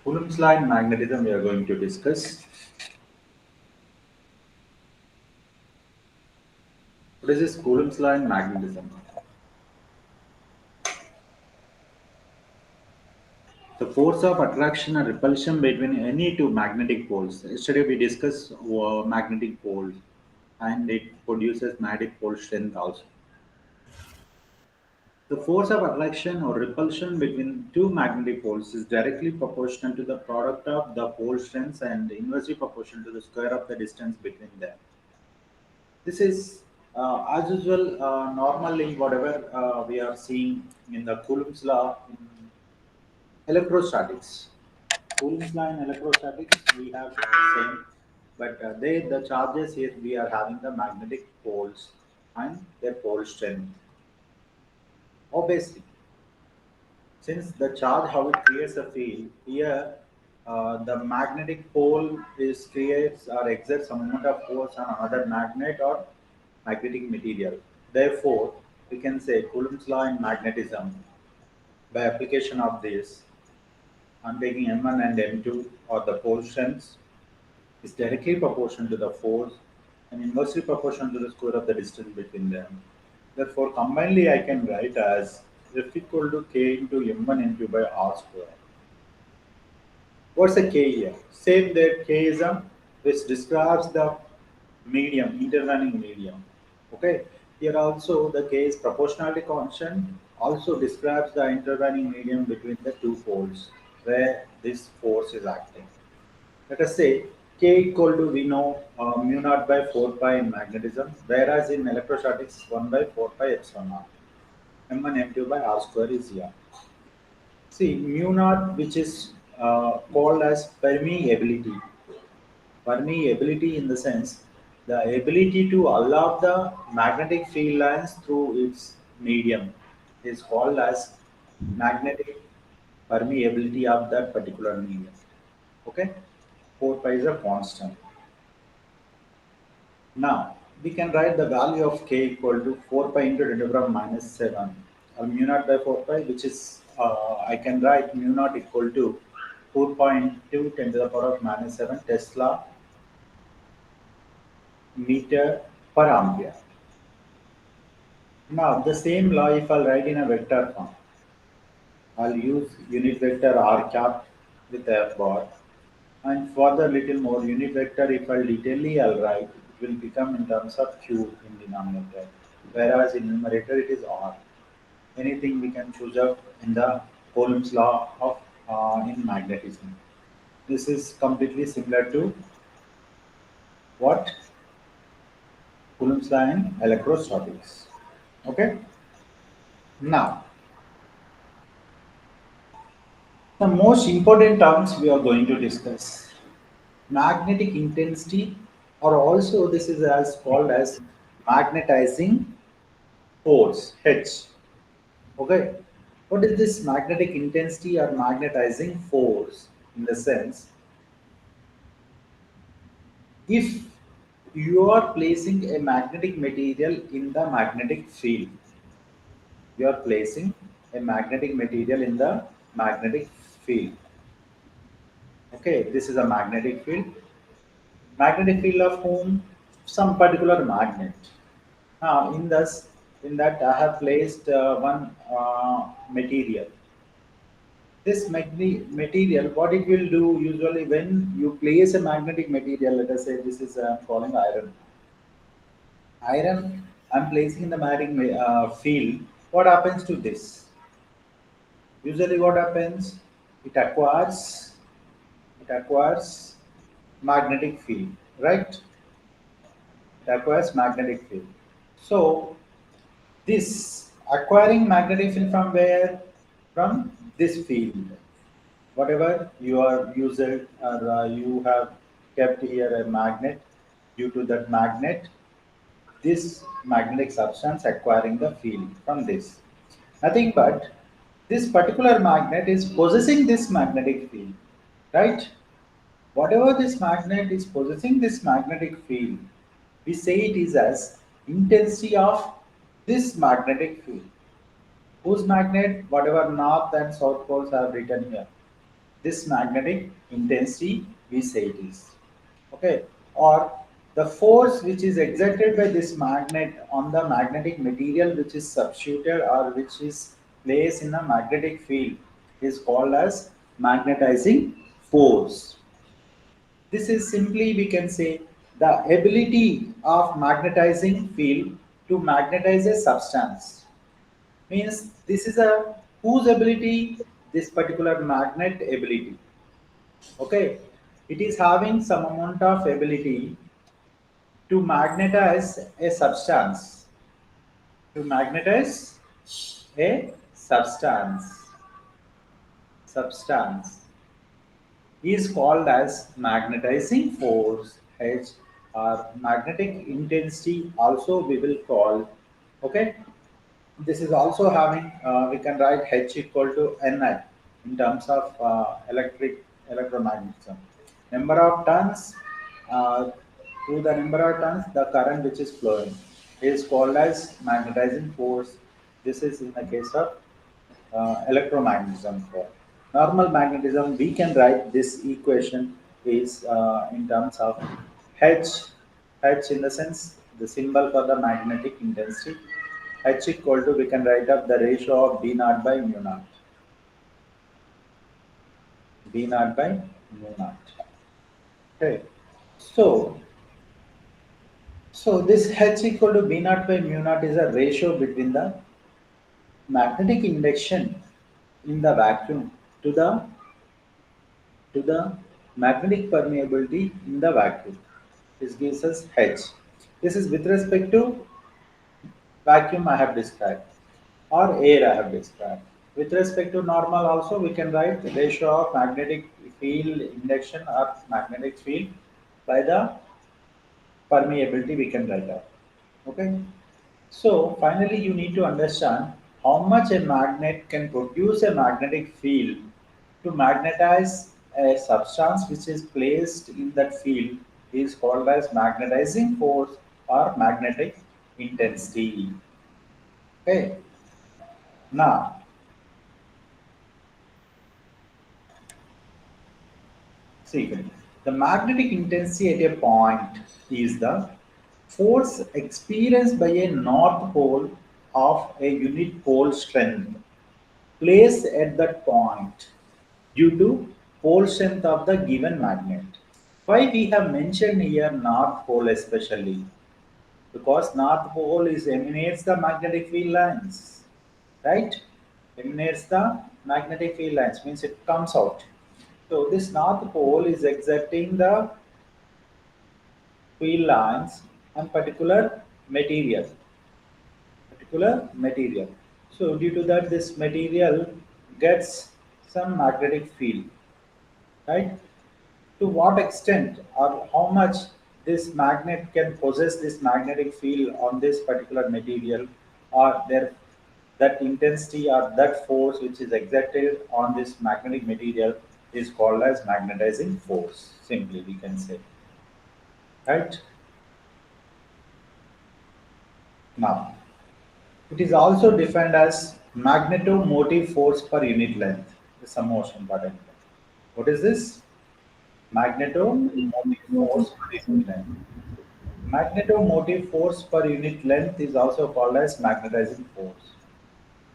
Coulomb's law in magnetism we are going to discuss. What is this Coulomb's law in magnetism? The force of attraction and repulsion between any two magnetic poles. Yesterday we discussed magnetic poles and it produces magnetic pole strength also. The force of attraction or repulsion between two magnetic poles is directly proportional to the product of the pole strengths and inversely proportional to the square of the distance between them. This is, as usual, normally whatever we are seeing in the Coulomb's law in electrostatics. Coulomb's law in electrostatics, we have the same, but the charges here we are having the magnetic poles and their pole strength. Obviously, since the charge how it creates a field here, the magnetic pole is creates or exerts some amount of force on another magnet or magnetic material. Therefore, we can say Coulomb's law in magnetism by application of this. I'm taking M1 and M2 or the pole strengths is directly proportional to the force and inversely proportional to the square of the distance between them. Therefore, combinedly I can write as F equal to K into M1 M2 by R square. What's the K here? Same that K is a which describes the medium, intervening medium. Okay. Here also the K is proportionality constant also describes the intervening medium between the two poles where this force is acting. Let us say K equal to we know mu naught by 4 pi in magnetism, whereas in electrostatics 1 by 4 pi epsilon naught. M1 M2 by R square is here. See mu naught which is called as permeability. Permeability in the sense the ability to allow the magnetic field lines through its medium is called as magnetic permeability of that particular medium. Okay, 4 pi is a constant. Now we can write the value of k equal to 4 pi into 10 to the power minus 7 or mu naught by 4 pi, which is I can write mu naught equal to 4.2 10 to the power of minus 7 Tesla meter per ampere. Now the same law if I'll write in a vector form, I'll use unit vector r cap with f bar, and further little more unit vector if I'll detailedly I'll write it will become in terms of q in denominator, whereas in numerator it is r. Anything we can choose up in the Coulomb's law of in magnetism. This is completely similar to what Coulomb's law in electrostatics. Okay. Now the most important terms we are going to discuss magnetic intensity, or also this is as called as magnetizing force H. Okay, what is this magnetic intensity or magnetizing force? In the sense, if you are placing a magnetic material in the magnetic field, you are placing a magnetic material in the magnetic field. Okay, this is a magnetic field. Magnetic field of whom? Some particular magnet. Now, in that I have placed one material. This material, what it will do usually when you place a magnetic material, let us say this is calling iron. Iron, I'm placing in the magnetic field. What happens to this? Usually, what happens? It acquires it acquires magnetic field, right? It acquires magnetic field. So this acquiring magnetic field from where? From this field. Whatever you are using or you have kept here a magnet, due to that magnet, this magnetic substance acquiring the field from this. Nothing but this particular magnet is possessing this magnetic field, right? Whatever this magnet is possessing this magnetic field, we say it is as intensity of this magnetic field. Whose magnet? Whatever north and south poles are written here. this magnetic intensity we say it is. Okay, or the force which is exerted by this magnet on the magnetic material which is substituted or which is placed in a magnetic field is called as magnetizing force. This is simply we can say the ability of magnetizing field to magnetize a substance. Means this is a whose ability, this particular magnet ability. Okay, it is having some amount of ability to magnetize a substance. To magnetize a substance is called as magnetizing force H or magnetic intensity also we will call. Okay, this is also having we can write H equal to Ni in terms of electromagnetism. Number of turns through the number of turns the current which is flowing is called as magnetizing force. This is in the case of electromagnetism. For normal magnetism, we can write this equation is in terms of H, H in the sense the symbol for the magnetic intensity. H equal to we can write up the ratio of B naught by mu naught. B naught by mu naught. Okay. So this H equal to B naught by mu naught is a ratio between the magnetic induction in the vacuum to the magnetic permeability in the vacuum. This gives us H. This is with respect to vacuum I have described or air I have described. With respect to normal also we can write the ratio of magnetic field induction or magnetic field by the permeability we can write out. Okay. So finally you need to understand how much a magnet can produce a magnetic field to magnetize a substance which is placed in that field is called as magnetizing force or magnetic intensity. Okay. Now, see, the magnetic intensity at a point is the force experienced by a north pole of a unit pole strength placed at that point due to pole strength of the given magnet. Why we have mentioned here north pole especially? Because north pole is emanates the magnetic field lines, right? Emanates the magnetic field lines means it comes out. So this north pole is exerting the field lines on particular material. So due to that, this material gets some magnetic field, right? To what extent or how much this magnet can possess this magnetic field on this particular material or there that intensity or that force which is exerted on this magnetic material is called as magnetizing force simply we can say, right? Now it is also defined as magnetomotive force per unit length. This is the most important thing. What is this? Magnetomotive force per unit length. Magnetomotive force per unit length is also called as magnetizing force.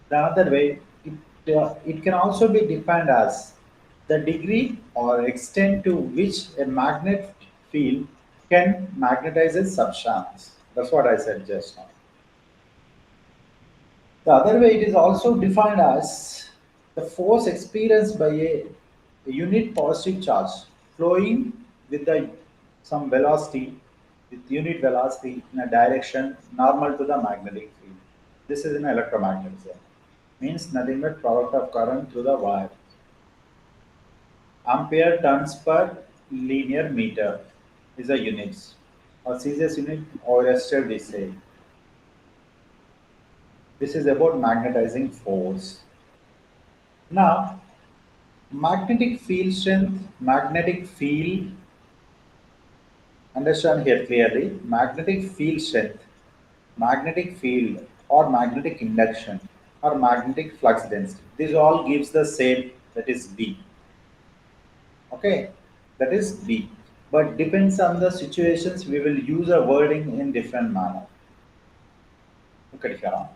The other way, it can also be defined as the degree or extent to which a magnet field can magnetize a substance. That's what I said just now. The other way, it is also defined as the force experienced by a unit positive charge flowing with the some velocity with unit velocity in a direction normal to the magnetic field. This is an electromagnetism. Means nothing but product of current through the wire. Ampere turns per linear meter is a units or CGS unit or STL we say. This is about magnetizing force. Now, magnetic field strength, magnetic field, understand here clearly, magnetic field strength, magnetic field or magnetic induction or magnetic flux density. This all gives the same that is B. Okay, that is B. But depends on the situations, we will use a wording in different manner. Look at here.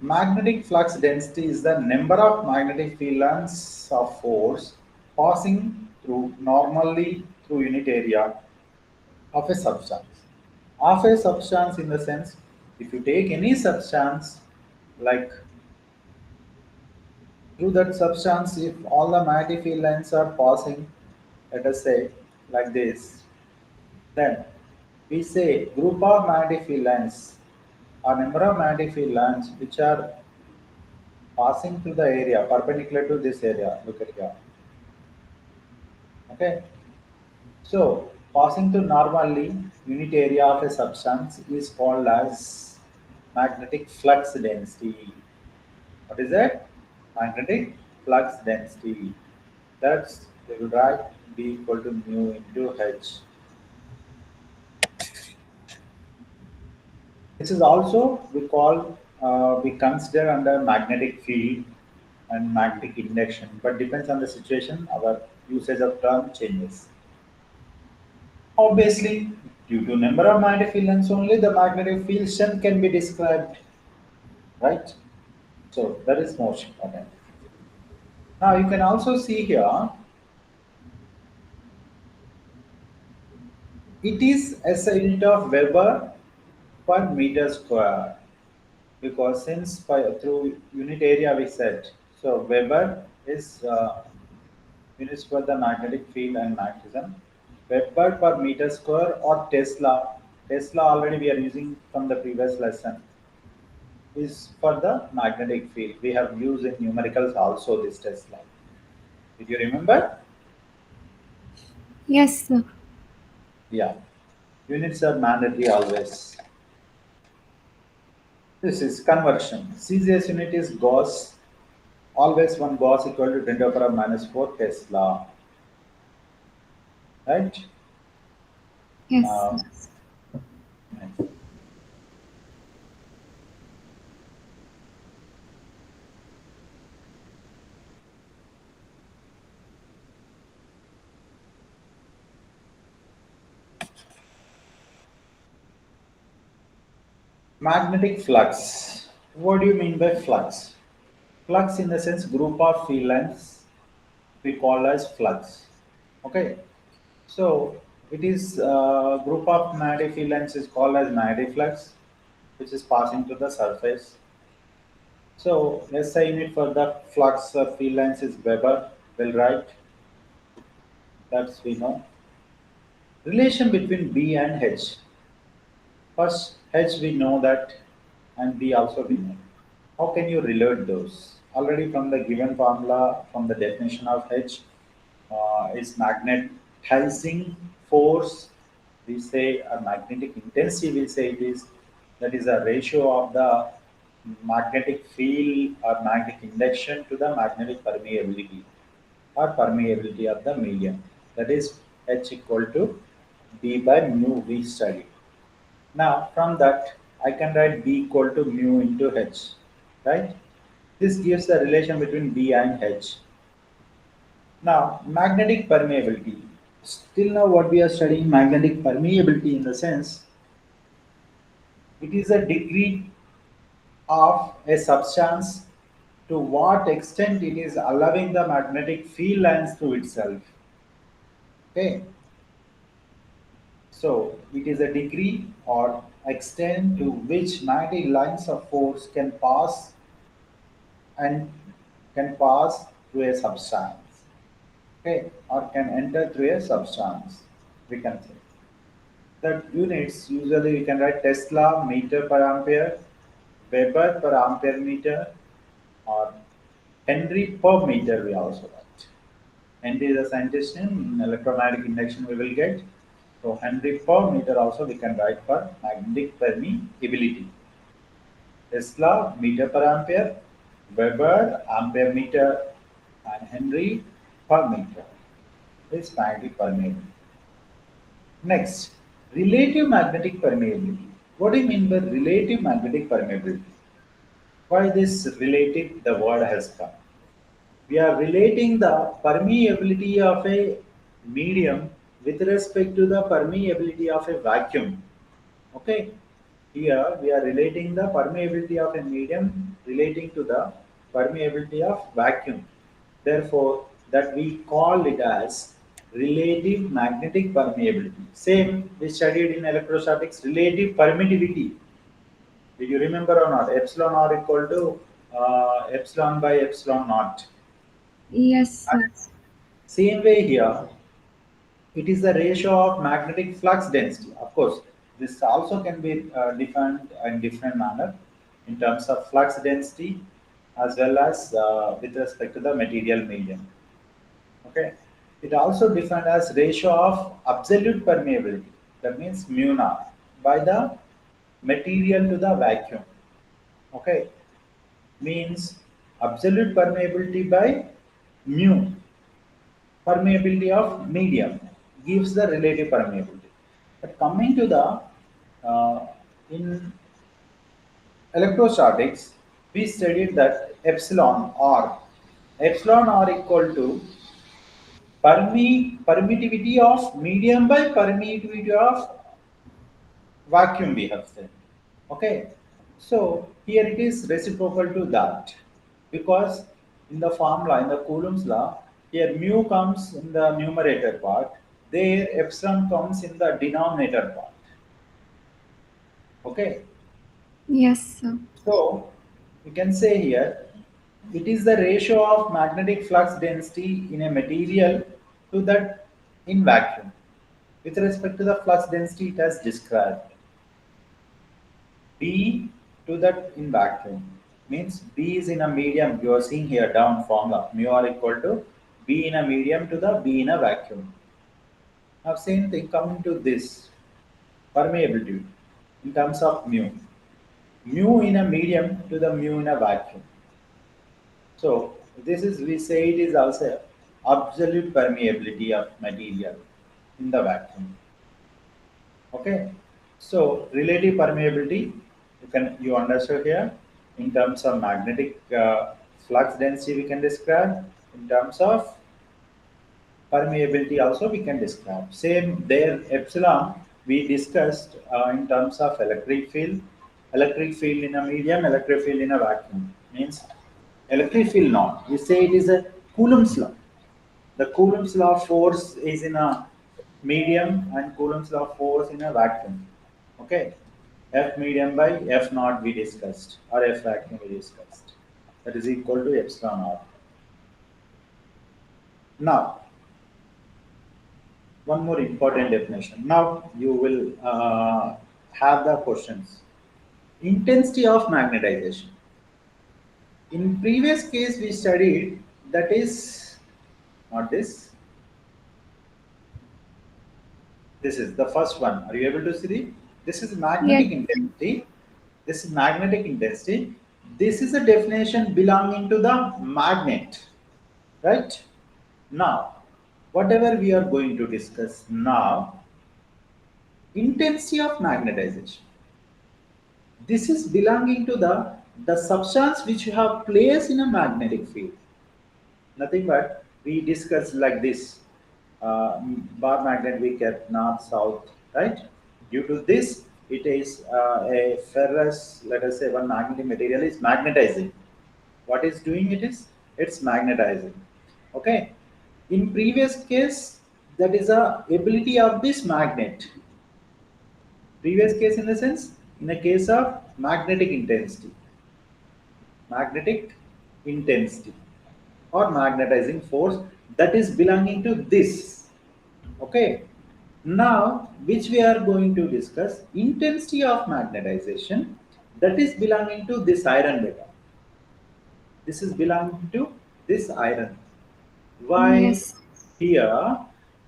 Magnetic flux density is the number of magnetic field lines of force passing through normally through unit area of a substance. Of a substance in the sense, if you take any substance like through that substance, if all the magnetic field lines are passing, let us say like this, then we say group of magnetic field lines or number of magnetic field lines which are passing through the area perpendicular to this area. Look at here. Okay. So passing through normally unit area of a substance is called as magnetic flux density. What is that? Magnetic flux density. That's we will write B equal to mu into H. This is also we consider under magnetic field and magnetic induction, but depends on the situation. Our usage of term changes. Obviously, due to number of magnetic field lengths only, the magnetic field strength can be described, right? So that is most important. Now you can also see here, it is as a unit of Weber per meter square because since through unit area we said, so Weber is units for the magnetic field and magnetism. Weber per meter square or Tesla. Tesla already we are using from the previous lesson is for the magnetic field. We have used in numericals also this Tesla. Did you remember? Yes, sir. Yeah. Units are mandatory always. This is conversion. CGS unit is Gauss. Always one Gauss equal to 10 to the power minus 4 Tesla. Right? Yes, sir. Now, next. Magnetic flux. What do you mean by flux? Flux in the sense group of field lines we call as flux. Okay. So it is group of magnetic field lines is called as magnetic flux, which is passing to the surface. So SI unit for the flux field lines is Weber. Well, right. That's we know. Relation between B and H. First, H we know that, and B also we know. How can you relate those? Already from the given formula, from the definition of H, is magnetizing force. We say a magnetic intensity. We say it is that is a ratio of the magnetic field or magnetic induction to the magnetic permeability or permeability of the medium. That is H equal to B by mu we study. Now from that I can write B equal to mu into H, right? This gives the relation between B and H. Now magnetic permeability. Still now what we are studying magnetic permeability in the sense it is a degree of a substance to what extent it is allowing the magnetic field lines through itself. Okay, so it is a degree or extent to which magnetic lines of force and can pass through a substance, okay, or can enter through a substance. We can say that units usually we can write Tesla meter per ampere, Weber per ampere meter, or Henry per meter. We also write. Henry is a scientist in electromagnetic induction. We will get so Henry per meter also we can write for magnetic permeability. Tesla meter per ampere, Weber ampere meter, and Henry per meter is magnetic permeability. Next, relative magnetic permeability. What do you mean by relative magnetic permeability? Why this relative the word has come? We are relating the permeability of a medium with respect to the permeability of a vacuum. Okay, here we are relating the permeability of a medium relating to the permeability of vacuum. Therefore, that we call it as relative magnetic permeability. Same we studied in electrostatics, relative permittivity. Did you remember or not? Epsilon r equal to epsilon by epsilon naught. Yes, sir. Same way here, it is the ratio of magnetic flux density. Of course, this also can be defined in different manner in terms of flux density as well as with respect to the material medium. Okay, it also defined as ratio of absolute permeability. That means mu naught by the material to the vacuum. Okay, means absolute permeability by mu permeability of medium gives the relative permeability. But coming to the in electrostatics, we studied that epsilon r equal to permittivity of medium by permittivity of vacuum. We have said, okay. So here it is reciprocal to that because in the formula in the Coulomb's law, here mu comes in the numerator part, there epsilon comes in the denominator part. Okay, Yes, sir. so you can say here it is the ratio of magnetic flux density in a material to that in vacuum. With respect to the flux density, it has described B to that in vacuum means B is in a medium. You are seeing here down formula mu r equal to B in a medium to the B in a vacuum. Now same thing coming to this permeability in terms of mu. Mu in a medium to the mu in a vacuum. So this is we say it is also absolute permeability of material in the vacuum. Okay, so relative permeability you understood here in terms of magnetic flux density we can describe in terms of permeability also we can describe. Same there epsilon we discussed in terms of electric field in a medium, electric field in a vacuum means electric field not. We say it is a Coulomb's law. The Coulomb's law of force is in a medium and Coulomb's law of force in a vacuum. Okay. F medium by F naught we discussed or F vacuum we discussed. That is equal to epsilon r. Now, one more important definition. Now you will have the questions. Intensity of magnetization. In previous case we studied that is not this. This is the first one. Are you able to see? This is Yes. magnetic intensity. This is magnetic intensity. This is a definition belonging to the magnet, right? Now, whatever we are going to discuss now, intensity of magnetization. This is belonging to the substance which you have placed in a magnetic field. Nothing but we discuss like this. Bar magnet we kept north south, right? Due to this, it is a ferrous. Let us say one magnetic material is magnetizing. What is doing it is it's magnetizing. Okay. In previous case, that is a ability of this magnet. Previous case in the sense in a case of magnetic intensity or magnetizing force that is belonging to this. Okay. Now, which we are going to discuss intensity of magnetization that is belonging to this iron beta. This is belonging to this iron. Why? Yes. Here,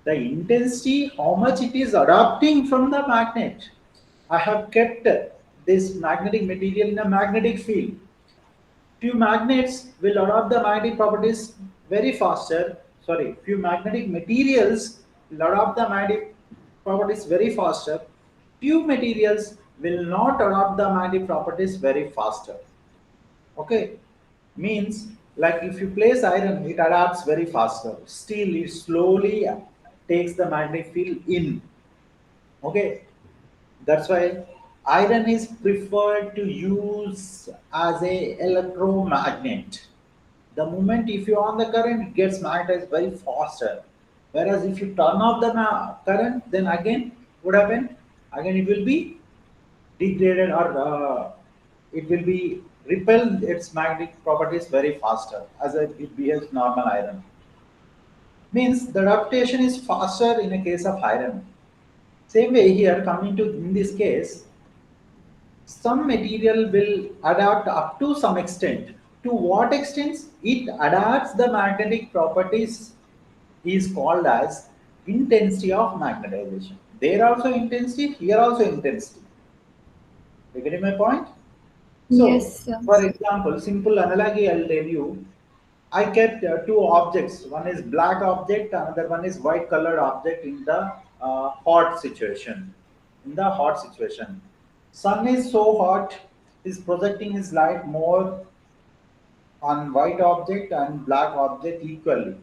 the intensity, how much it is adapting from the magnet. I have kept this magnetic material in a magnetic field. Few magnets will adopt the magnetic properties very faster. Sorry, few magnetic materials will adopt the magnetic properties very faster. Few materials will not adopt the magnetic properties very faster. Okay, means Like if you place iron, it adapts very faster. Steel, it slowly takes the magnetic field in. Okay, that's why iron is preferred to use as a electromagnet. The moment if you on the current, it gets magnetized very faster. Whereas if you turn off the current, then again what happen? Again it will be degraded, or it will be repel its magnetic properties very faster as it behaves normal iron. Means the adaptation is faster in a case of iron. Same way here, coming to in this case, some material will adapt up to some extent. To what extent it adapts the magnetic properties is called as intensity of magnetization. There also intensity, here also intensity. You getting my point? So, Yes, sir. for example, simple analogy I'll tell you. I kept two objects. One is black object, another one is white colored object in the hot situation. In the hot situation, sun is so hot, is projecting his light more on white object and black object equally.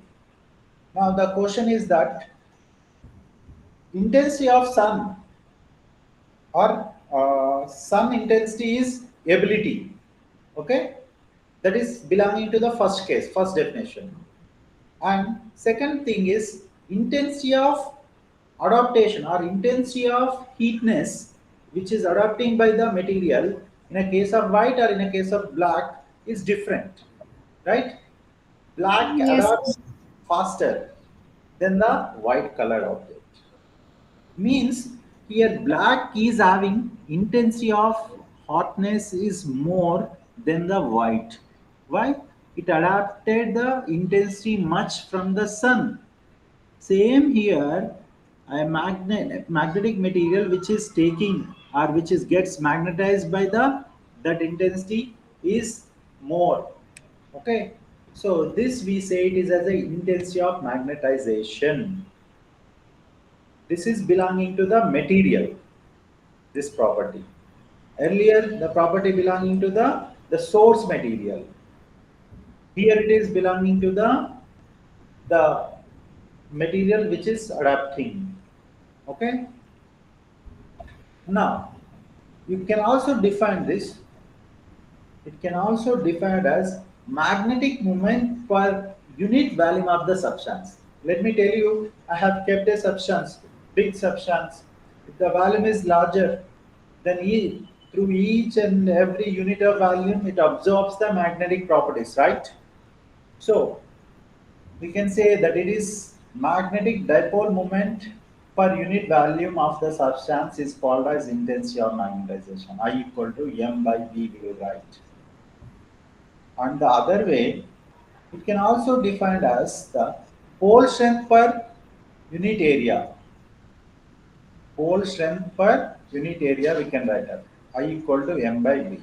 Now the question is that intensity of sun, or sun intensity is ability. Okay, that is belonging to the first case, first definition. And second thing is intensity of adaptation or intensity of heatness, which is adapting by the material in a case of white or in a case of black is different, right? Black Yes, sir. adapts faster than the white colored object. Means here black is having intensity of hotness is more than the white. Why? It adapted the intensity much from the sun. Same here, a magnetic material which is taking or which is gets magnetized by the that intensity is more. Okay, so this we say it is as a intensity of magnetization. This is belonging to the material, this property. Earlier, the property belonging to the source material. Here it is belonging to the material which is adapting. Okay. Now, you can also define this. It can also define as magnetic moment per unit volume of the substance. Let me tell you, I have kept a substance, big substance. If the volume is larger, then through each and every unit of volume, it absorbs the magnetic properties, right? So, we can say that it is magnetic dipole moment per unit volume of the substance is called as intensity of magnetization. I equal to m by v we will write. And the other way, it can also defined as the pole strength per unit area. Pole strength per unit area we can write up. I equal to m by v.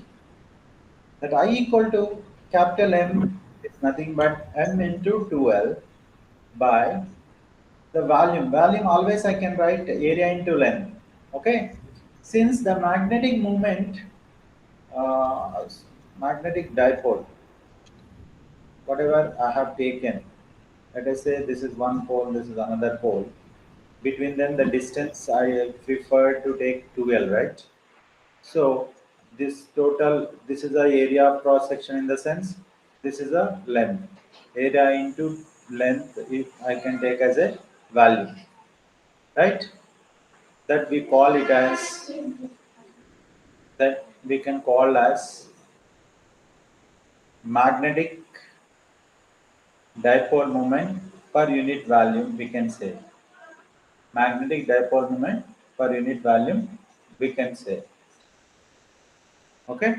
That I equal to capital M is nothing but m into 2L by the volume. Volume always I can write area into length. Okay. Since the magnetic moment, uh, magnetic dipole, whatever I have taken, let us say this is one pole, this is another pole. Between them, the distance I prefer to take 2L, right? So this total, this is the area of cross section in the sense, this is a length. Area into length, if I can take as a value, right? That we call it as, that we can call as magnetic dipole moment per unit volume, we can say. Magnetic dipole moment per unit volume, we can say. Okay.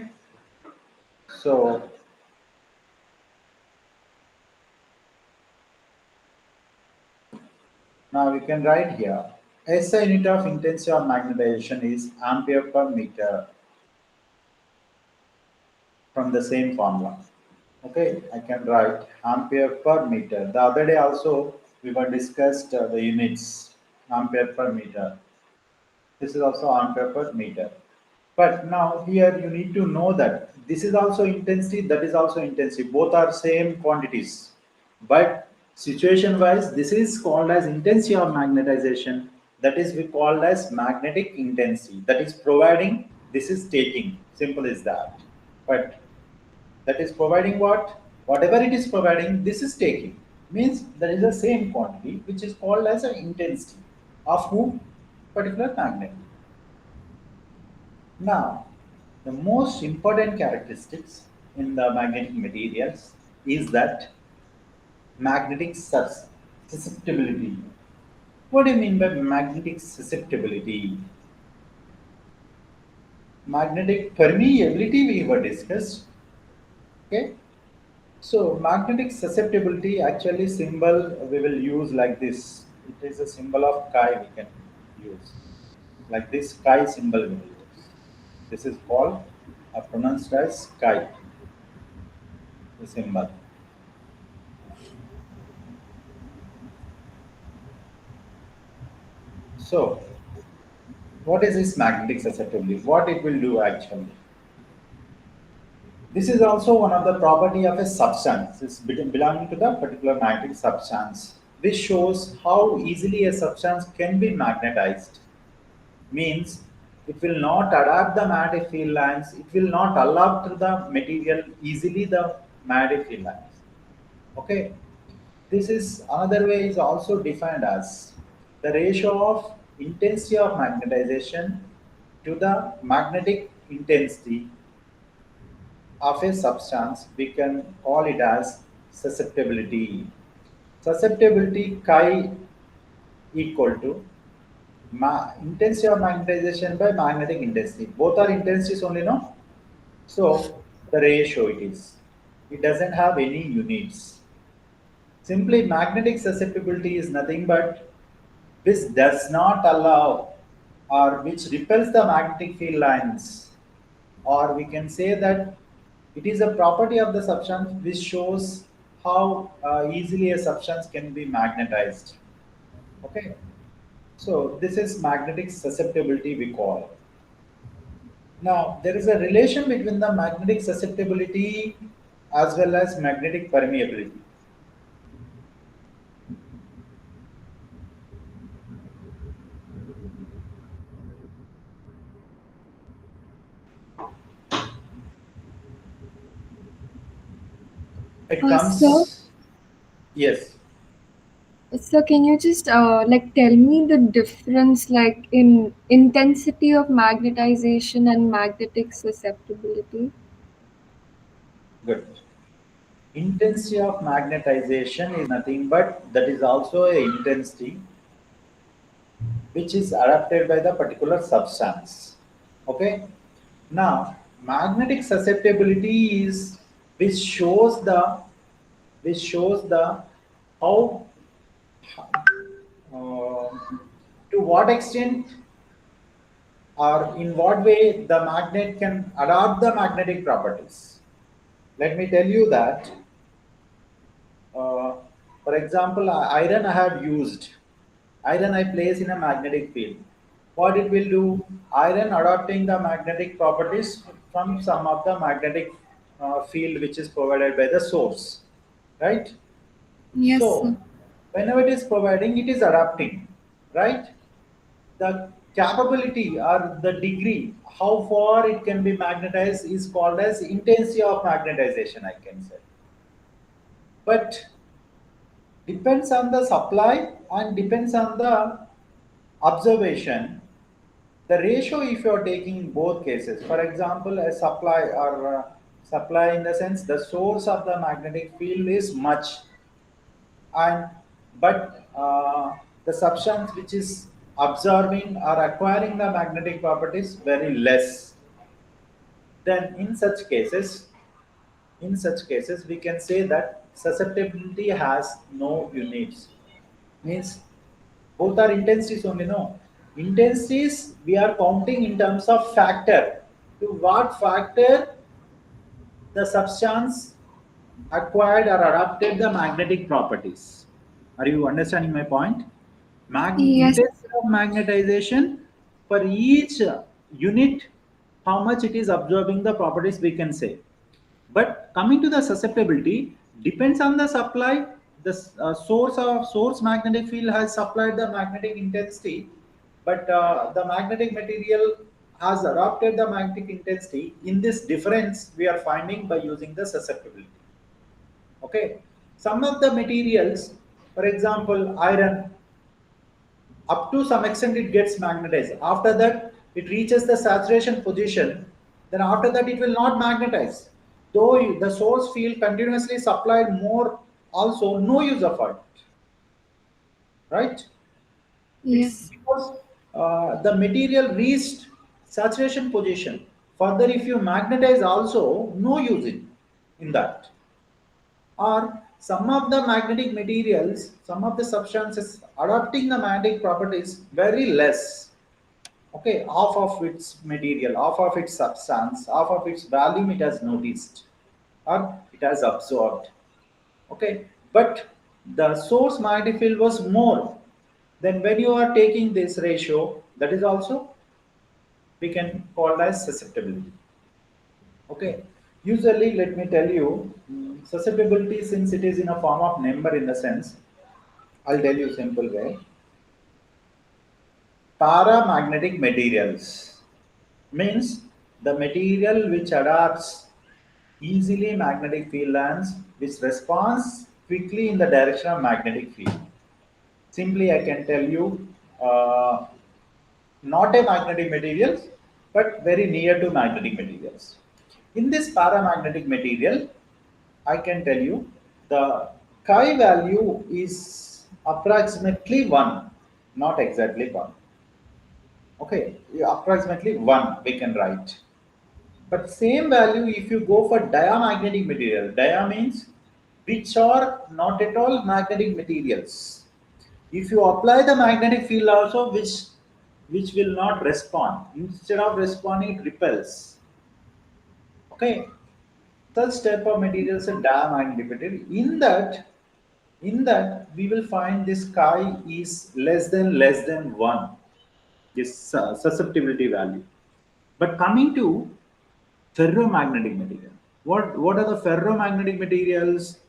So now we can write here. SI unit of intensity of magnetization is ampere per meter from the same formula. Okay, I can write ampere per meter. The other day also we were discussed the units ampere per meter. This is also ampere per meter. But now here you need to know that this is also intensity, that is also intensity. Both are same quantities. But situation wise, this is called as intensity of magnetization. That is we called as magnetic intensity. That is providing, this is taking. Simple as that. But that is providing what? Whatever it is providing, this is taking. Means there is the same quantity which is called as an intensity of who? Particular magnet. Now, the most important characteristics in the magnetic materials is that magnetic susceptibility. What do you mean by magnetic susceptibility? Magnetic permeability we were discussed. Okay. So magnetic susceptibility actually symbol we will use like this. It is a symbol of chi we can use. Like this chi symbol we will use. This is called pronounced as chi, the symbol. So, what is this magnetic susceptibility? What it will do actually? This is also one of the property of a substance. It's belonging to the particular magnetic substance. This shows how easily a substance can be magnetized. Means it will not adapt the magnetic field lines. It will not allow to the material easily the magnetic field lines. Okay. This is another way is also defined as the ratio of intensity of magnetization to the magnetic intensity of a substance. We can call it as susceptibility. Susceptibility chi equal to intensity of magnetization by magnetic intensity. Both are intensities only, no? So the ratio it is. It doesn't have any units. Simply magnetic susceptibility is nothing but which does not allow or which repels the magnetic field lines, or we can say that it is a property of the substance which shows how easily a substance can be magnetized. Okay, so this is magnetic susceptibility we call. Now there is a relation between the magnetic susceptibility as well as magnetic permeability. It So, comes, yes. can you just like tell me the difference like in intensity of magnetization and magnetic susceptibility? Good. Intensity of magnetization is nothing but that is also a intensity which is adapted by the particular substance. Okay. Now magnetic susceptibility is which shows the how uh, to what extent or in what way the magnet can adapt the magnetic properties. Let me tell you that Uh, for example, iron I have used. Iron I place in a magnetic field. What it will do? Iron adopting the magnetic properties from some of the magnetic field which is provided by the source, right? Yes, sir. So, whenever it is providing, it is adapting, right? The capability or the degree, how far it can be magnetized is called as intensity of magnetization, I can say. But depends on the supply and depends on the observation. The ratio, if you are taking both cases, for example, a supply or supply in the sense the source of the magnetic field is much, and but the substance which is absorbing or acquiring the magnetic properties very less, then in such cases we can say that susceptibility has no units. Means both are intensities only, no? Intensities we are counting in terms of factor. To what factor the substance acquired or adapted the magnetic properties. Are you understanding my point? Yes, Intensity of magnetization for each unit how much it is absorbing the properties we can say. But coming to the susceptibility, depends on the supply. The source magnetic field has supplied the magnetic intensity, but the magnetic material has adopted the magnetic intensity. In this difference, we are finding by using the susceptibility. Okay, some of the materials, for example, iron, up to some extent it gets magnetized. After that, it reaches the saturation position. Then after that, it will not magnetize. Though the source field continuously supplied more, also no use of it, right? It's Yes. because the material reached saturation position. Further, if you magnetize also, no use in that. Or some of the magnetic materials, some of the substances adopting the magnetic properties very less. Okay, half of its material, half of its substance, half of its volume it has noticed or it has absorbed. Okay, but the source magnetic field was more. Then when you are taking this ratio, that is also we can call as susceptibility. Okay, usually let me tell you, susceptibility, since it is in a form of number in the sense, I'll tell you simple way. Paramagnetic materials means the material which adapts easily magnetic field lines which responds quickly in the direction of magnetic field. Simply, I can tell you, not a magnetic materials, but very near to magnetic materials. In this paramagnetic material, I can tell you the chi value is approximately 1, not exactly 1. Okay, yeah, approximately 1 we can write. But same value if you go for diamagnetic material. Dia means which are not at all magnetic materials. If you apply the magnetic field also, which will not respond. Instead of responding, it repels. Okay, such type of materials are diamagnetic material. In that we will find this chi is less than 1, this susceptibility value. But coming to ferromagnetic material, what are the ferromagnetic materials?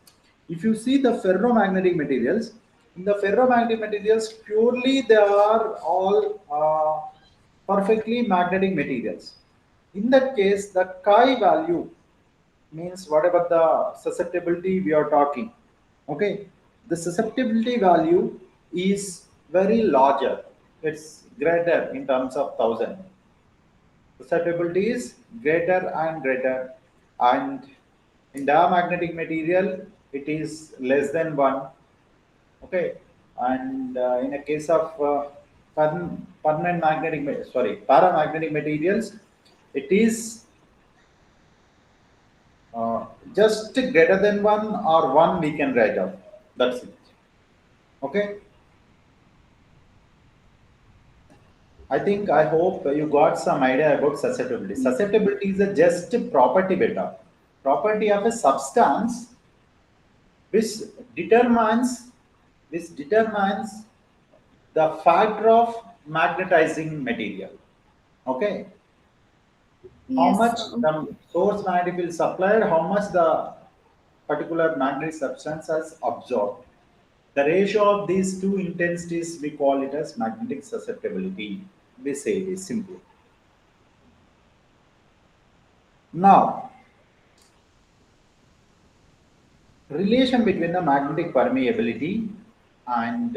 If you see the ferromagnetic materials, in the ferromagnetic materials purely they are all perfectly magnetic materials. In that case, the chi value means whatever the susceptibility we are talking. Okay, the susceptibility value is very larger. It's greater in terms of thousand. Susceptibility is greater and greater, and in diamagnetic material it is less than 1. Okay, and in a case of permanent paramagnetic materials, it is just greater than 1 or 1 we can write off. That's it. Okay, I hope you got some idea about susceptibility. Susceptibility is a just property beta, property of a substance which determines determines the factor of magnetizing material. Okay, how Yes. much the source magnetic field supplied, how much the particular magnetic substance has absorbed. The ratio of these two intensities we call it as magnetic susceptibility. We say it is simple. Now, relation between the magnetic permeability and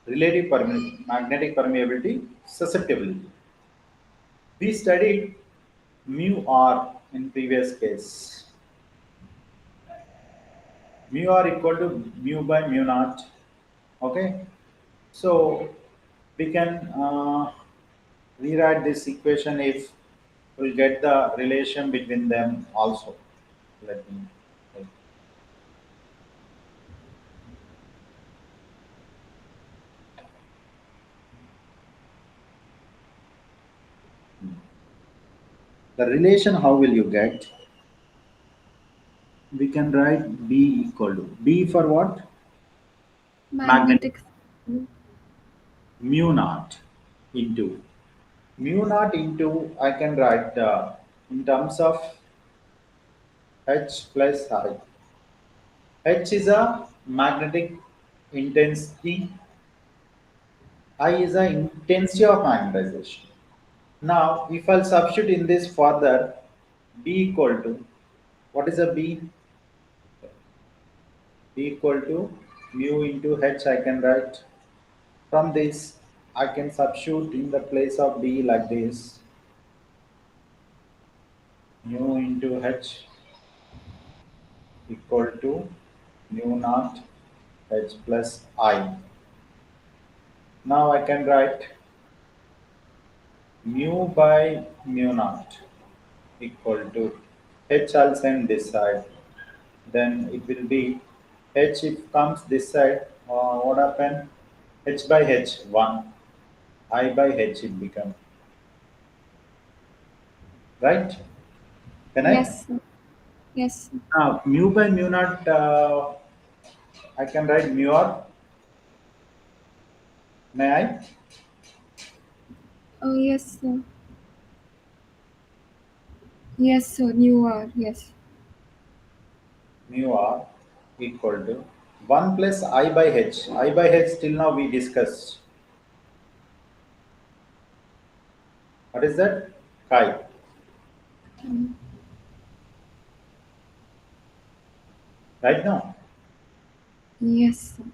magnetic permeability susceptibility. We studied mu r in previous case. Mu r equal to mu by mu naught. Okay, so we can rewrite this equation if we'll get the relation between them also. Let me. The relation, how will you get? We can write B equal to B for what? Magnetic Magnetic field. mu naught into. mu naught into, I can write in terms of H plus I. H is a magnetic intensity, I is a intensity of magnetization. Now, if I'll substitute in this further, B equal to, what is a B? B equal to mu into H, I can write. From this, I can substitute in the place of B like this, mu into H equal to mu naught H plus I. Now I can write mu by mu naught equal to H, I'll send this side. Then it will be H, if comes this side, what happen? H by H 1, I by H it become, right? Can I? Yes, sir. Yes, sir. Now mu by mu naught, I can write mu r. May I? Oh, yes, sir. Yes, sir. You are. Yes. Mu r equal to 1 plus I by H. I by H till now we discussed. What is that? Chi. Right now? Yes, sir.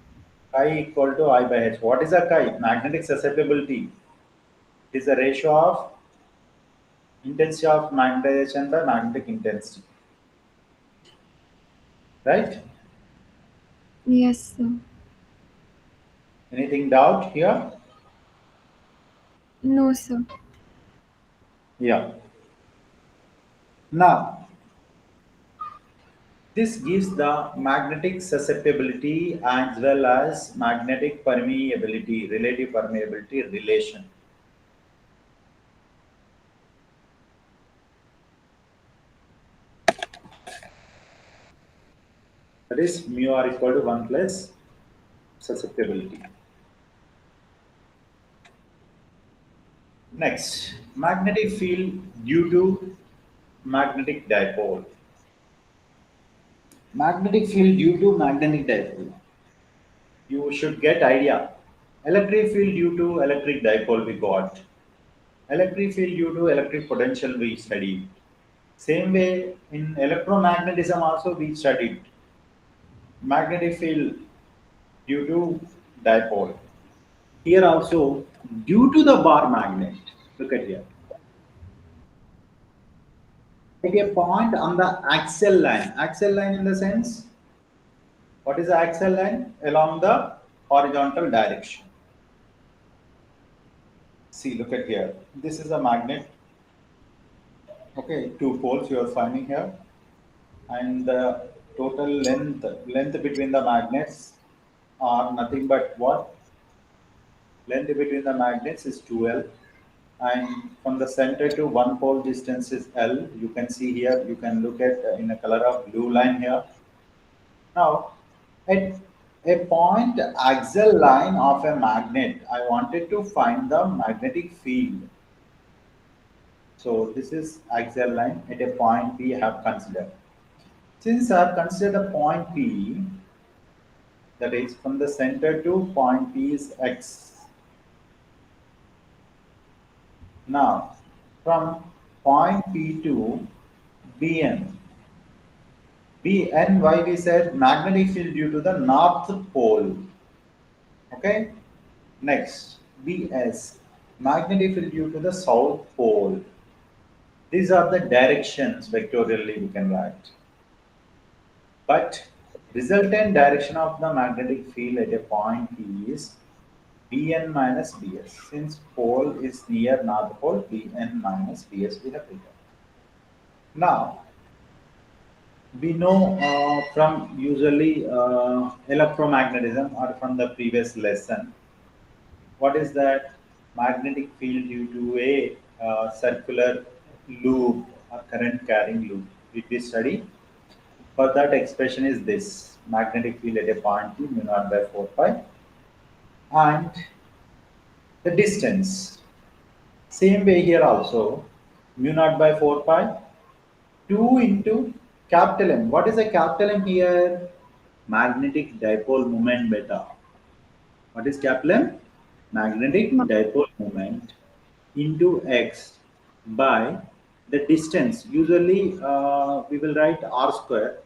Chi equal to I by H. What is a chi? Magnetic susceptibility. It is the ratio of intensity of magnetization by magnetic intensity. Right? Yes, sir. Anything doubt here? No, sir. Yeah. Now, this gives the magnetic susceptibility as well as magnetic permeability, relative permeability relation. That is mu r equal to 1 plus susceptibility. Next, magnetic field due to magnetic dipole. Magnetic field due to magnetic dipole. You should get idea. Electric field due to electric dipole we got. Electric field due to electric potential we studied. Same way in electromagnetism also we studied. Magnetic field due to dipole. Here also due to the bar magnet. Look at here. Take a point on the axial line. Axial line in the sense, what is the axial line? Along the horizontal direction. See, look at here. This is a magnet. Okay, two poles you are finding here, and the total length between the magnets are nothing but what? Length between the magnets is 2L, and from the center to one pole distance is L. You can see here. You can look at in a color of blue line here. Now, at a point axial line of a magnet, I wanted to find the magnetic field. So this is axial line at a point P I have considered. Since I have considered a point P, that is from the center to point P is X. Now, from point P to Bn. Bn, why we said magnetic field due to the north pole. Okay. Next, Bs, magnetic field due to the south pole. These are the directions vectorially we can write. But resultant direction of the magnetic field at a point P is Bn minus Bs. Since pole is near north pole, Bn minus Bs we have written. Now, we know from usually electromagnetism or from the previous lesson, what is that? Magnetic field due to a circular loop or current carrying loop. Did we study? For that expression is this magnetic field at a point P mu naught by 4 pi, and the distance Same way here also, mu naught by 4 pi 2 into capital M. What is a capital M here? Magnetic dipole moment beta. What is capital M? Magnetic Ma- dipole moment into x by the distance. Usually we will write r square.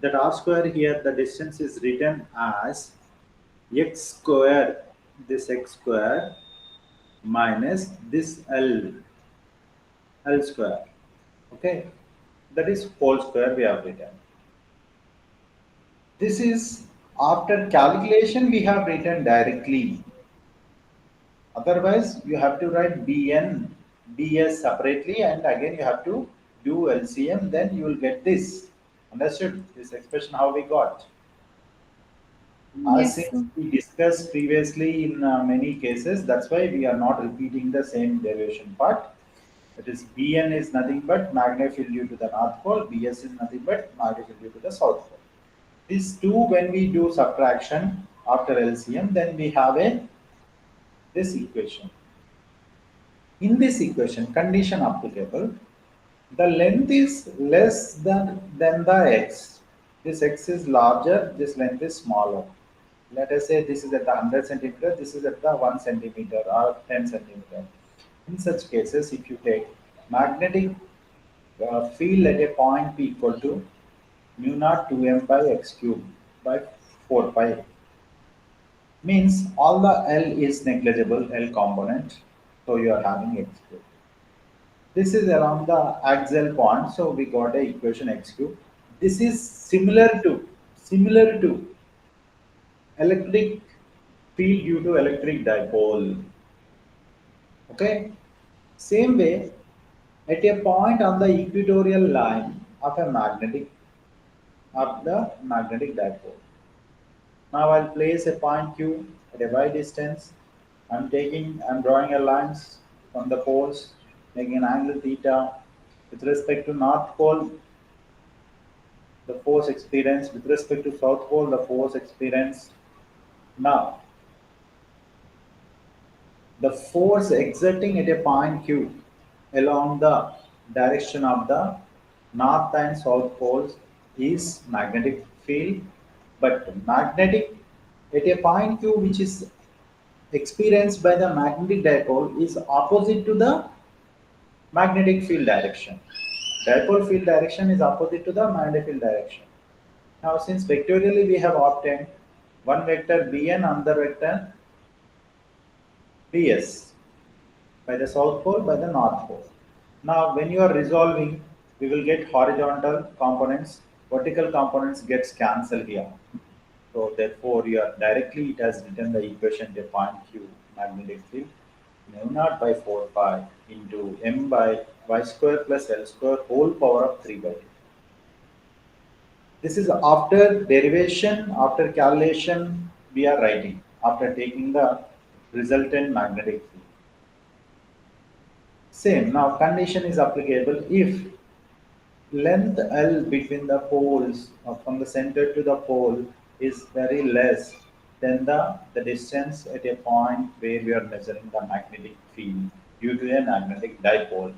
That r square here, the distance is written as x square, this x square minus this L square. Okay, that is whole square we have written. This is after calculation we have written directly. Otherwise, you have to write Bn, Bs separately, and again you have to do LCM. Then you will get this. Understood? This expression how we got. Yes, Since sir. we discussed previously in many cases, that's why we are not repeating the same derivation part. That is, Bn is nothing but magnetic field due to the north pole. Bs is nothing but magnetic field due to the south pole. These two, when we do subtraction after LCM, then we have a this equation. In this equation, condition applicable, the length is less than the x. This x is larger, this length is smaller. Let us say this is at the 100 centimeter, this is at the 1 centimeter or 10 centimeter. In such cases, if you take magnetic field at a point P equal to mu naught 2m by x cube by 4 pi, means all the L is negligible, L component, so you are having x cube. This is around the axial point, so we got a equation x cube. This is similar to electric field due to electric dipole. Okay. Same way, at a point on the equatorial line of the magnetic dipole. Now I'll place a point Q at a y distance. I'm drawing a lines from the poles, making an angle theta with respect to north pole, the force experience with respect to south pole, the force experience. Now, the force exerting at a point Q along the direction of the north and south poles is magnetic field, but magnetic at a point Q which is experienced by the magnetic dipole is opposite to the magnetic field direction. Dipole field direction is opposite to the magnetic field direction. Now, since vectorially we have obtained one vector Bn, another vector Bs by the south pole, by the north pole. Now, when you are resolving, we will get horizontal components, vertical components gets cancelled here. So therefore, you are directly it has written the equation defined Q magnetic field mu naught by 4 pi into m by y square plus L square whole power of 3 by 2. This is after derivation, after calculation, we are writing, after taking the resultant magnetic field. Same, now condition is applicable if length L between the poles from the center to the pole is very less than the distance at a point where we are measuring the magnetic field due to a magnetic dipole.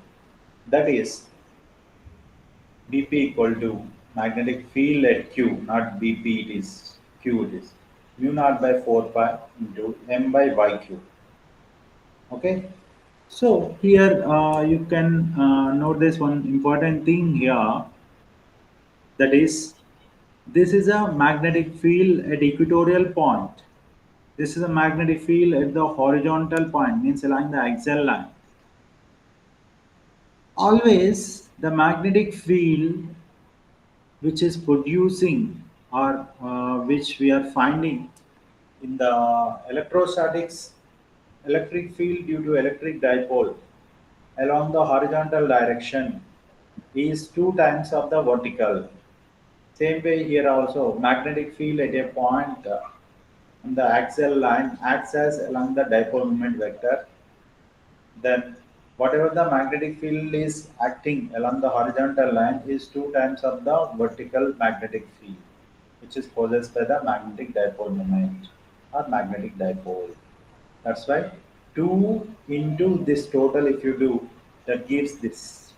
That is BP equal to magnetic field at Q, not BP it is, Q it is. Mu naught by 4 pi into M by Y cube. Okay. So here you can note this one important thing here, that is this is a magnetic field at equatorial point. This is a magnetic field at the horizontal point, means along the axial line. Always the magnetic field which is producing or which we are finding in the electrostatics electric field due to electric dipole along the horizontal direction is 2 times of the vertical. Same way here also, magnetic field at a point on the axial line acts as along the dipole moment vector. Then whatever the magnetic field is acting along the horizontal line is 2 times of the vertical magnetic field, which is possessed by the magnetic dipole moment or magnetic dipole. That's right. 2 into this total, if you do, that gives this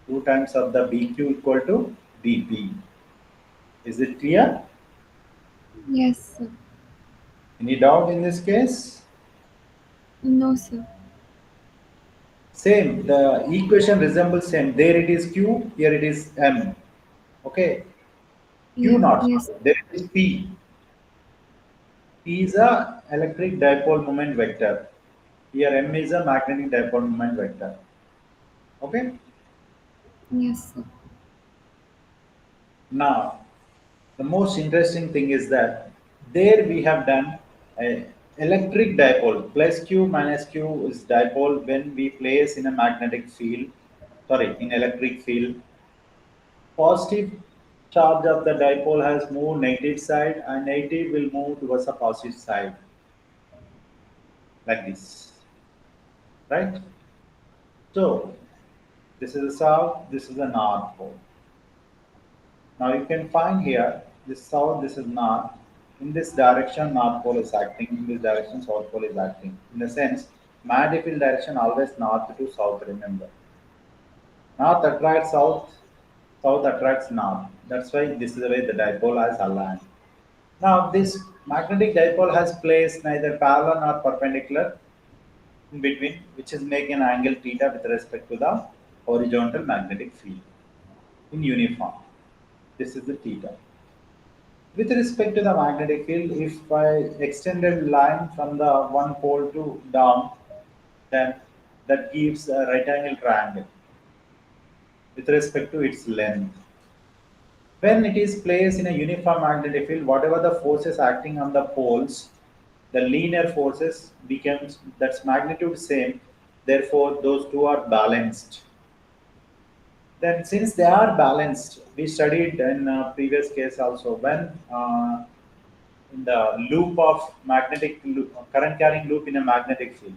2 times of the BQ equal to BP. Is it clear? Yes, sir. Any doubt in this case? No, sir. Same, the equation resembles same. There it is Q, here it is M. Okay, Q Yeah. not, Yes. there it is P. P is a electric dipole moment vector. Here M is a magnetic dipole moment vector. Okay, Yes, sir. now the most interesting thing is that there we have done a electric dipole. Plus Q minus Q is dipole when we place in a magnetic field, sorry, in electric field. Positive charge of the dipole has moved negative side and negative will move towards the positive side like this, right? So this is the south, this is the north pole. Now you can find here this south, this is north. In this direction, north pole is acting. In this direction, south pole is acting. In a sense, magnetic field direction always north to south. Remember, north attracts south, south attracts north. That's why this is the way the dipole is aligned. Now, this magnetic dipole has placed neither parallel nor perpendicular in between, which is making an angle theta with respect to the horizontal magnetic field in uniform. This is the theta. With respect to the magnetic field, if I extended line from the one pole to down, then that gives a right angle triangle with respect to its length. When it is placed in a uniform magnetic field, whatever the forces acting on the poles, the linear forces becomes that's magnitude same. Therefore, those two are balanced. Then, since they are balanced, we studied in previous case also when in the loop of current carrying loop in a magnetic field,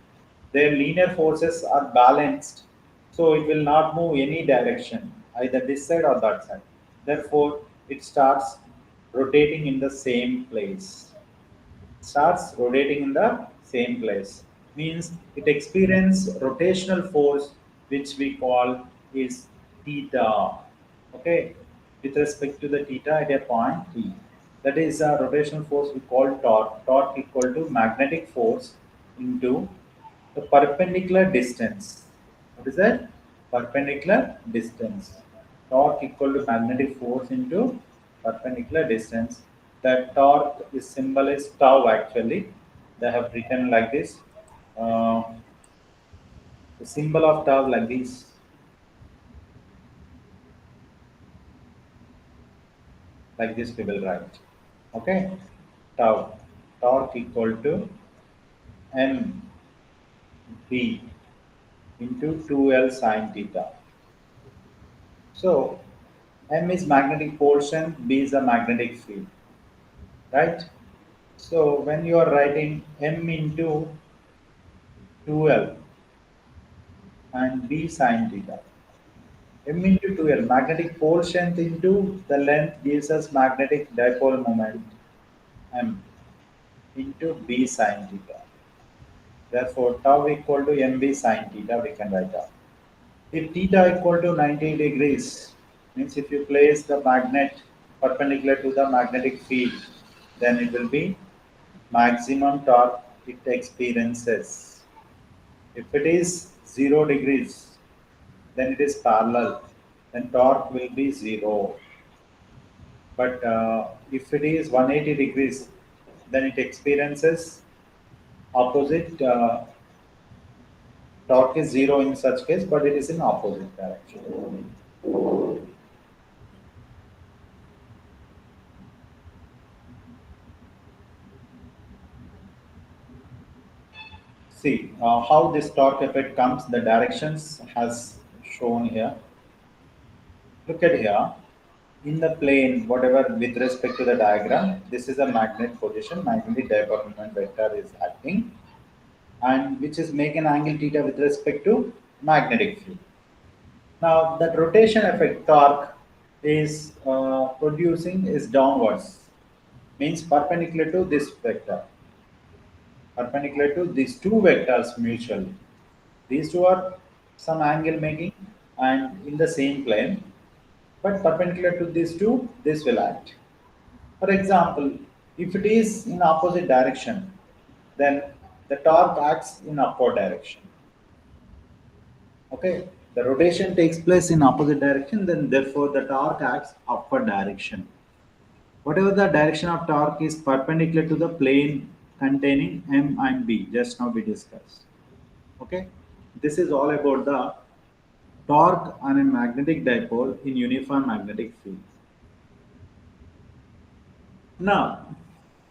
their linear forces are balanced, so it will not move any direction, either this side or that side. Therefore, it starts rotating in the same place. Starts rotating in the same place. Means it experiences rotational force, which we call is theta. Okay, with respect to the theta at a point P. That is a rotational force we call torque. Torque equal to magnetic force into the perpendicular distance. What is that? Perpendicular distance. Torque equal to magnetic force into perpendicular distance. The torque is symbol is tau actually. They have written like this. Uh, the symbol of tau like this, like this we will write. Okay, tau. Torque equal to m b into 2L sine theta. So M is magnetic portion, B is the magnetic field, right? So when you are writing M into 2L and B sine theta, M into 2L, magnetic portion into the length gives us magnetic dipole moment M into B sine theta. Therefore, tau equal to MB sine theta, we can write out. If theta equal to 90 degrees, means if you place the magnet perpendicular to the magnetic field, then it will be maximum torque it experiences. If it is 0 degrees, then it is parallel, then torque will be 0. But if it is 180 degrees, then it experiences opposite, torque is 0 in such case, but it is in opposite direction. See how this torque effect comes, the directions has shown here. Look at here. In the plane, whatever with respect to the diagram, this is a magnet position, magnetic dipole moment vector is acting, and which is making angle theta with respect to magnetic field. Now that rotation effect torque is producing is downwards, means perpendicular to this vector. perpendicular to these two vectors mutually. These two are some angle making and in the same plane, but perpendicular to these two, this will act. For example, if it is in opposite direction, then the torque acts in upward direction. Okay, the rotation takes place in opposite direction, then therefore the torque acts upward direction. Whatever the direction of torque is perpendicular to the plane containing M and B, just now we discussed. Okay, this is all about the torque on a magnetic dipole in uniform magnetic field. Now,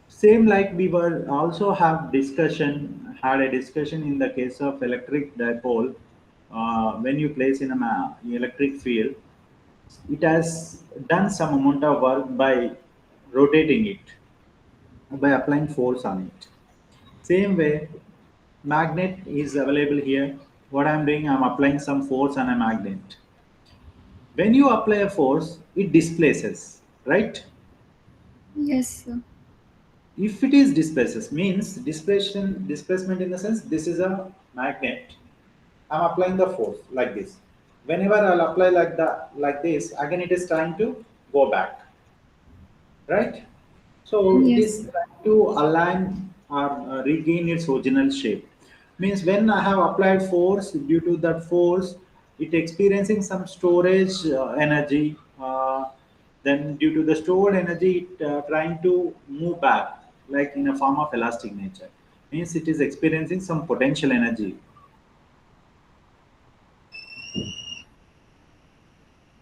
same like we were also had a discussion in the case of electric dipole. When you place in a electric field, it has done some amount of work by rotating it, by applying force on it. Same way, magnet is available here. What I'm doing, I'm applying some force on a magnet. When you apply a force, it displaces, right? Yes, sir. If it is displaces, means displacement in the sense this is a magnet. I'm applying the force like this. Whenever I'll apply like this, again it is trying to go back, right? So it Yes, is sir. trying to align or regain its original shape. Means when I have applied force, due to that force, it experiencing some storage energy. Then due to the stored energy, it trying to move back, like in a form of elastic nature. Means it is experiencing some potential energy.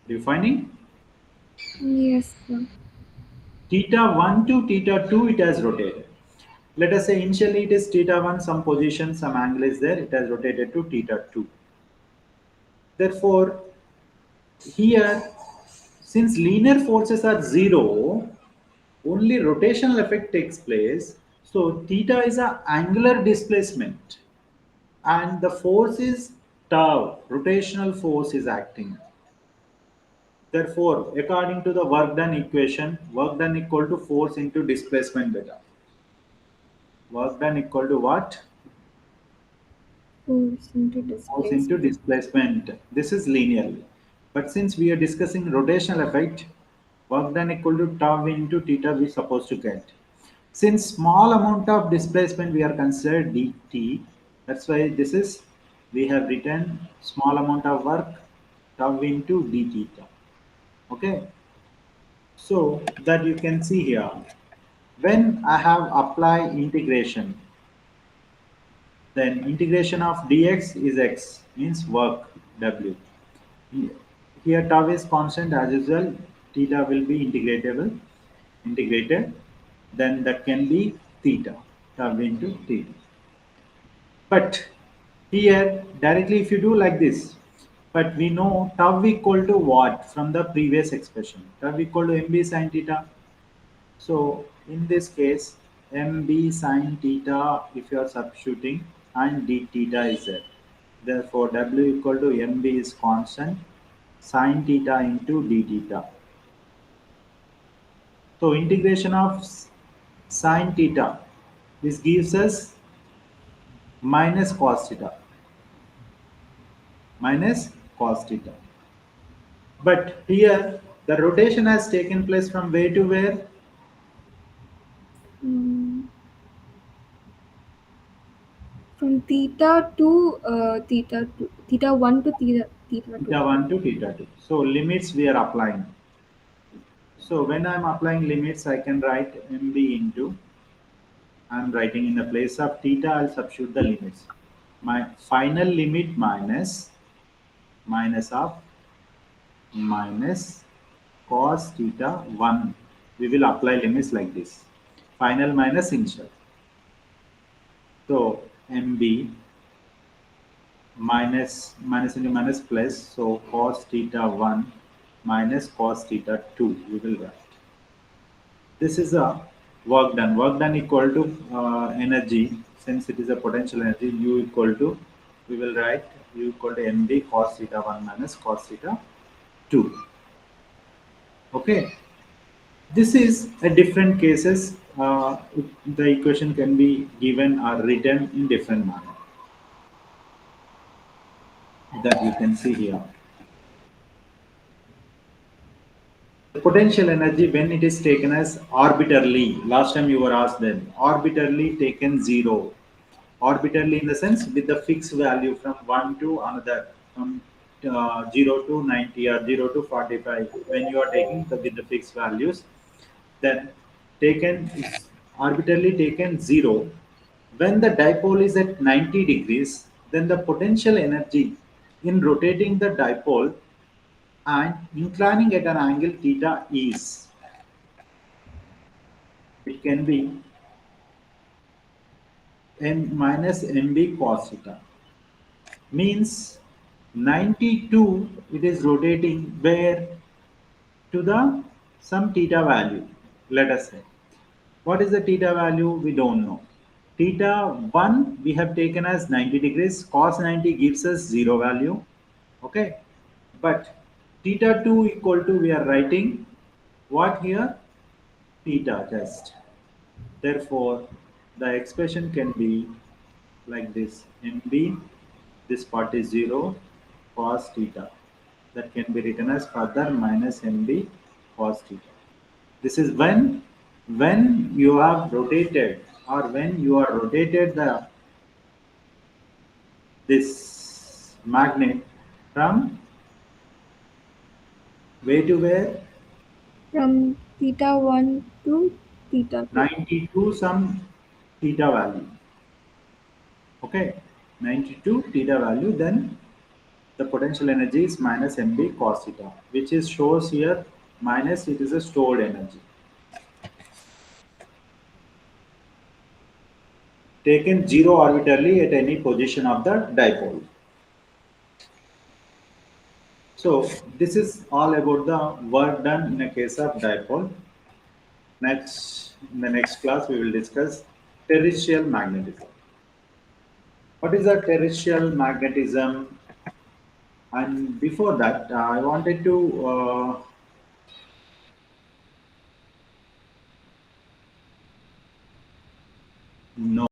Do you finding? Yes, sir. Theta 1 to theta 2, it has rotated. Let us say initially it is theta 1, some position, some angle is there, it has rotated to theta 2. Therefore, here, since linear forces are zero, only rotational effect takes place. So, theta is an angular displacement and the force is tau, rotational force is acting. Therefore, according to the work done equation, work done equal to force into displacement beta. Work done equal to what? Force into Force into displacement. displacement. This is linearly. But since we are discussing rotational effect, work done equal to tau into theta we supposed to get. Since small amount of displacement we are considered dt, that's why this is we have written small amount of work tau into d theta. Okay, so that you can see here. When I have applied integration, then integration of dx is x, means work w. Here tau is constant as usual, theta will be integrated, then that can be theta, tau into theta. But here directly if you do like this, but we know tau equal to what from the previous expression? Tau equal to mb sine theta. So in this case, mb sine theta, if you are substituting, and d theta is there. Therefore, w equal to mb is constant, sine theta into d theta. So integration of sine theta, this gives us minus cos theta, minus cos theta. But here the rotation has taken place from where to where? Mm, from theta 1 to theta 2. Theta 1 to theta 2. So limits we are applying. So when I am applying limits, I can write mb into, I am writing in the place of theta, I'll substitute the limits. My final limit minus of minus cos theta 1. We will apply limits like this. Final minus initial. So mb minus into minus plus. So cos theta 1 minus cos theta 2. We will write. This is a work done. Work done equal to energy. Since it is a potential energy, U equal to, we will write U equal to mb cos theta 1 minus cos theta 2. Okay. This is a different cases the equation can be given or written in different manner that you can see here. The potential energy when it is taken as arbitrarily, last time you were asked then, arbitrarily taken zero. Arbitrarily in the sense with the fixed value from 1 to another, from 0 to 90 or 0 to 45. When you are taking with the fixed values, then taken is arbitrarily taken 0. When the dipole is at 90 degrees, then the potential energy in rotating the dipole and inclining at an angle theta is, it can be n minus mb cos theta. Means 92 it is rotating where to the some theta value, let us say. What is the theta value? We don't know. Theta 1 we have taken as 90 degrees, cos 90 gives us 0 value. Okay, but theta 2 equal to, we are writing what here, theta just. Therefore the expression can be like this: mb, this part is 0, cos theta, that can be written as further minus mb cos theta. This is when you have rotated, or when you are rotated the this magnet from where to where, From theta 1 to theta 2. 90 to some theta value. Okay, 92 theta value, then the potential energy is minus mb cos theta, which is shows here minus, it is a stored energy taken 0 arbitrarily at any position of the dipole. So this is all about the work done in a case of dipole. Next, in the next class, we will discuss terrestrial magnetism. What is a terrestrial magnetism? And before that, I wanted to know